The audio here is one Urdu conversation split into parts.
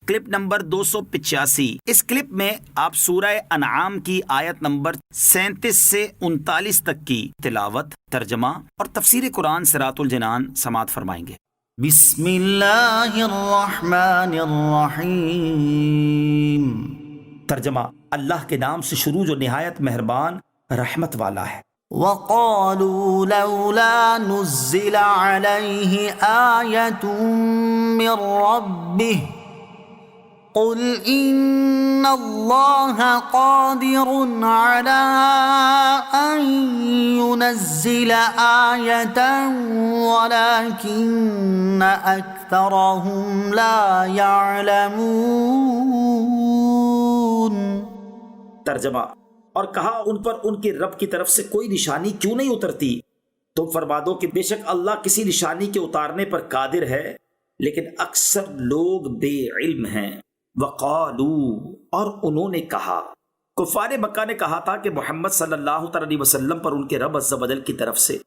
Clip number 285۔ اس کلپ میں آپ سورہ انعام کی آیت نمبر 37 سے 39 تک کی تلاوت، ترجمہ اور تفسیر قرآن صراط الجنان سماعت فرمائیں گے۔ بسم اللہ الرحمن الرحیم۔ ترجمہ، اللہ کے نام سے شروع جو نہایت مہربان رحمت والا ہے۔ وَقَالُوا لَوْلَا نُزِّلَ عَلَيْهِ آيَةٌ مِّن رَّبِّهِ قُلْ إِنَّ اللَّهَ قَادِرٌ عَلَىٰ أَن يُنَزِّلَ آيَةً وَلَٰكِنَّ أَكْثَرَهُمْ لَا يَعْلَمُونَ۔ ترجمہ، اور کہا ان پر ان کے رب کی طرف سے کوئی نشانی کیوں نہیں اترتی؟ تم فرما دو کہ بے شک اللہ کسی نشانی کے اتارنے پر قادر ہے، لیکن اکثر لوگ بے علم ہیں۔ وقالو، اور انہوں نے کہا، کفار مکہ نے کہا تھا کہ محمد صلی اللہ علیہ وسلم پر ان کے رب عز و جل کی طرف سے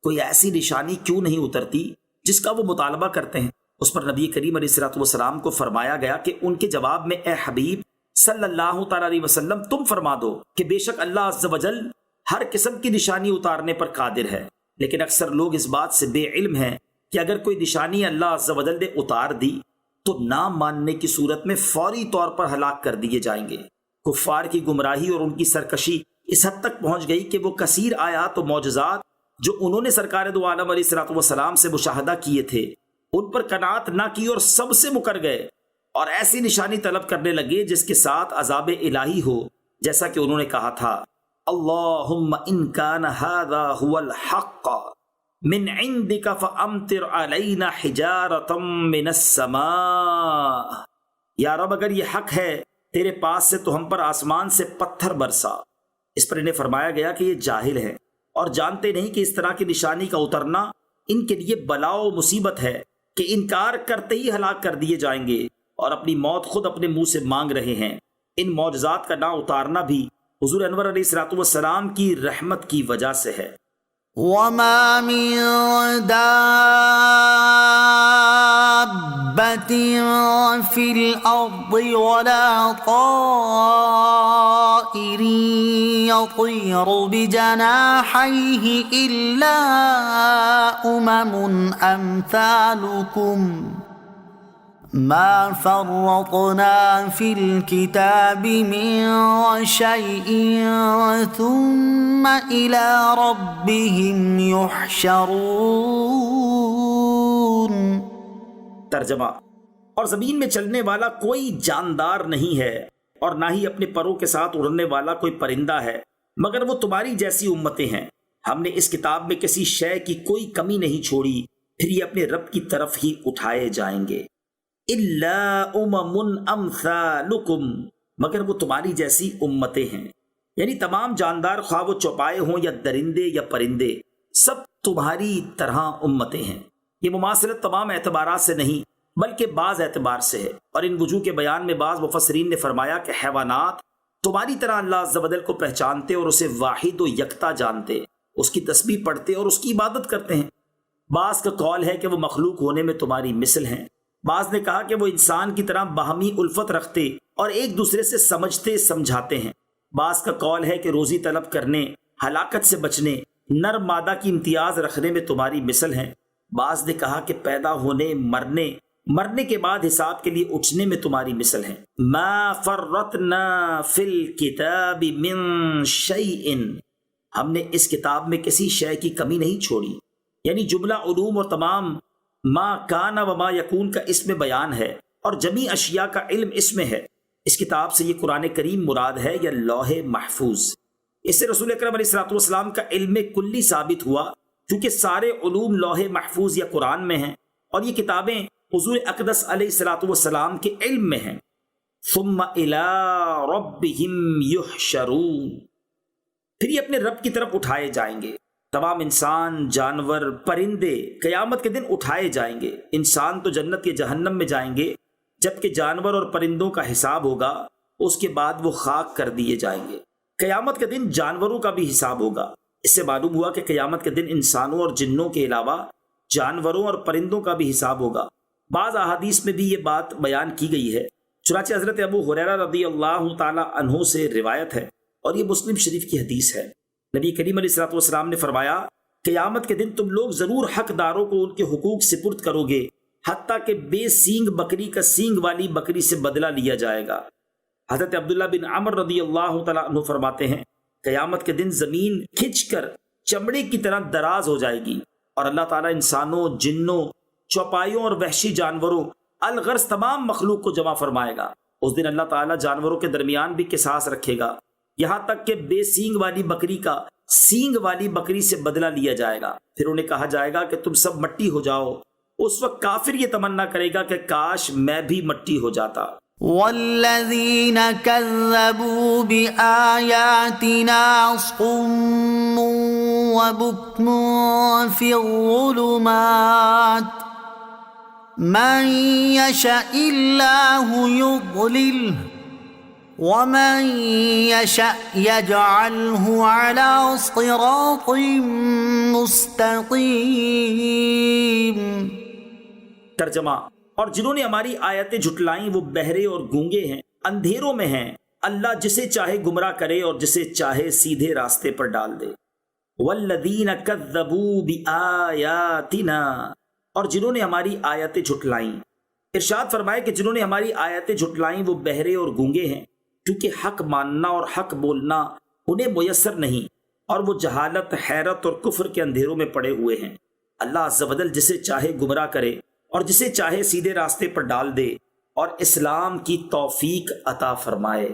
کوئی ایسی نشانی کیوں نہیں اترتی جس کا وہ مطالبہ کرتے ہیں۔ اس پر نبی کریم علیہ السلام کو فرمایا گیا کہ ان کے جواب میں، اے حبیب صلی اللہ تعالی علیہ وسلم، تم فرما دو کہ بے شک اللہ عز و جل ہر قسم کی نشانی اتارنے پر قادر ہے، لیکن اکثر لوگ اس بات سے بے علم ہیں کہ اگر کوئی نشانی اللہ عز و جل نے اتار دی تو نہ ماننے کی صورت میں فوری طور پر ہلاک کر دیے جائیں گے۔ کفار کی گمراہی اور ان کی سرکشی اس حد تک پہنچ گئی کہ وہ کثیر آیات و معجزات جو انہوں نے سرکار دو عالم علیہ السلام سے مشاہدہ کیے تھے ان پر قناعت نہ کی اور سب سے مکر گئے، اور ایسی نشانی طلب کرنے لگے جس کے ساتھ عذاب الہی ہو، جیسا کہ انہوں نے کہا تھا، اللہم ان کان ھذا ھو الحق من عندک فامطر علینا حجارۃ من السماء۔ یا رب، اگر یہ حق ہے تیرے پاس سے تو ہم پر آسمان سے پتھر برسا۔ اس پر انہیں فرمایا گیا کہ یہ جاہل ہیں اور جانتے نہیں کہ اس طرح کی نشانی کا اترنا ان کے لیے بلا و مصیبت ہے کہ انکار کرتے ہی ہلاک کر دیے جائیں گے، اور اپنی موت خود اپنے منہ سے مانگ رہے ہیں۔ ان معجزات کا نہ اتارنا بھی حضور انور علیہ السلام کی رحمت کی وجہ سے ہے۔ وَمَا مِن دَابَّةٍ فِي الْأَرْضِ وَلَا طَائِرٍ يَطِيرُ بِجَنَاحَيْهِ إِلَّا أُمَمٌ أَمْثَالُكُمْ مَا فَرَّطْنَا فِي الْكِتَابِ مِن شَيْءٍ ثُمَّ إِلَى رَبِّهِمْ يُحْشَرُونَ۔ ترجمہ، اور زمین میں چلنے والا کوئی جاندار نہیں ہے اور نہ ہی اپنے پروں کے ساتھ اڑنے والا کوئی پرندہ ہے، مگر وہ تمہاری جیسی امتیں ہیں۔ ہم نے اس کتاب میں کسی شے کی کوئی کمی نہیں چھوڑی، پھر یہ اپنے رب کی طرف ہی اٹھائے جائیں گے۔ الا امم امثالکم، مگر وہ تمہاری جیسی امتیں ہیں، یعنی تمام جاندار، خواہ وہ چوپائے ہوں یا درندے یا پرندے، سب تمہاری طرح امتیں ہیں۔ یہ مماثلت تمام اعتبارات سے نہیں بلکہ بعض اعتبار سے ہے، اور ان وجوہ کے بیان میں بعض مفسرین نے فرمایا کہ حیوانات تمہاری طرح اللہ عز و جل کو پہچانتے اور اسے واحد و یکتا جانتے، اس کی تسبیح پڑھتے اور اس کی عبادت کرتے ہیں۔ بعض کا قول ہے کہ وہ مخلوق ہونے میں تمہاری مثل ہیں، بعض نے کہا کہ وہ انسان کی طرح باہمی الفت رکھتے اور ایک دوسرے سے سمجھتے سمجھاتے ہیں۔ بعض کا قول ہے کہ روزی طلب کرنے، ہلاکت سے بچنے، نر مادہ کی امتیاز رکھنے میں تمہاری مثل ہیں۔ بعض نے کہا کہ پیدا ہونے، مرنے کے بعد حساب کے لیے اٹھنے میں تمہاری مثل ہیں۔ ما فرطنا فی الکتاب من شیء، ہم نے اس کتاب میں کسی شے کی کمی نہیں چھوڑی، یعنی جملہ علوم اور تمام ما کان و ما یکون کا اس میں بیان ہے، اور جمیع اشیاء کا علم اس میں ہے۔ اس کتاب سے یہ قرآن کریم مراد ہے یا لوح محفوظ؟ اس سے رسول اکرم علیہ السلام کا علم کلی ثابت ہوا، کیونکہ سارے علوم لوح محفوظ یا قرآن میں ہیں، اور یہ کتابیں حضور اقدس علیہ السلام کے علم میں ہیں۔ ثم الی ربہم یحشرون، پھر یہ اپنے رب کی طرف اٹھائے جائیں گے۔ تمام انسان، جانور، پرندے قیامت کے دن اٹھائے جائیں گے۔ انسان تو جنت کے جہنم میں جائیں گے، جبکہ جانور اور پرندوں کا حساب ہوگا، اس کے بعد وہ خاک کر دیے جائیں گے۔ قیامت کے دن جانوروں کا بھی حساب ہوگا۔ اس سے معلوم ہوا کہ قیامت کے دن انسانوں اور جنوں کے علاوہ جانوروں اور پرندوں کا بھی حساب ہوگا۔ بعض احادیث میں بھی یہ بات بیان کی گئی ہے چنانچہ حضرت ابو ہریرہ رضی اللہ تعالی عنہ سے روایت ہے اور یہ مسلم شریف کی حدیث ہے، نبی کریم علیہ الصلوۃ والسلام نے فرمایا قیامت کے دن تم لوگ ضرور حقداروں کو ان کے حقوق سپرد کرو گے، حتیٰ کہ بے سینگ بکری کا سینگ والی بکری سے بدلہ لیا جائے گا۔ حضرت عبداللہ بن عمر رضی اللہ تعالیٰ عنہ فرماتے ہیں قیامت کے دن زمین کھنچ کر چمڑے کی طرح دراز ہو جائے گی اور اللہ تعالیٰ انسانوں، جنوں، چوپایوں اور وحشی جانوروں، الغرض تمام مخلوق کو جمع فرمائے گا۔ اس دن اللہ تعالیٰ جانوروں کے درمیان بھی قصاص رکھے گا، یہاں تک کہ بے سینگ والی بکری کا سینگ والی بکری سے بدلہ لیا جائے گا۔ پھر انہیں کہا جائے گا کہ تم سب مٹی ہو جاؤ۔ اس وقت کافر یہ تمنا کرے گا کہ کاش میں بھی مٹی ہو جاتا۔ والذین کذبوا بآیاتنا صم وبکم فی الظلمات من یشاء اللہ یضللہ ومن یشاء یجعلہ علی صراط مستقیم۔ ترجمہ، اور جنہوں نے ہماری آیتیں جھٹلائیں وہ بہرے اور گونگے ہیں، اندھیروں میں ہیں، اللہ جسے چاہے گمراہ کرے اور جسے چاہے سیدھے راستے پر ڈال دے۔ والذین کذبوا بآیاتنا، اور جنہوں نے ہماری آیتیں جھٹلائیں۔ ارشاد فرمائے کہ جنہوں نے ہماری آیتیں جھٹلائیں وہ بہرے اور گونگے ہیں، کیونکہ حق ماننا اور حق بولنا انہیں میسر نہیں، اور وہ جہالت، حیرت اور کفر کے اندھیروں میں پڑے ہوئے ہیں۔ اللہ عز و جل جسے چاہے گمراہ کرے اور جسے چاہے سیدھے راستے پر ڈال دے اور اسلام کی توفیق عطا فرمائے۔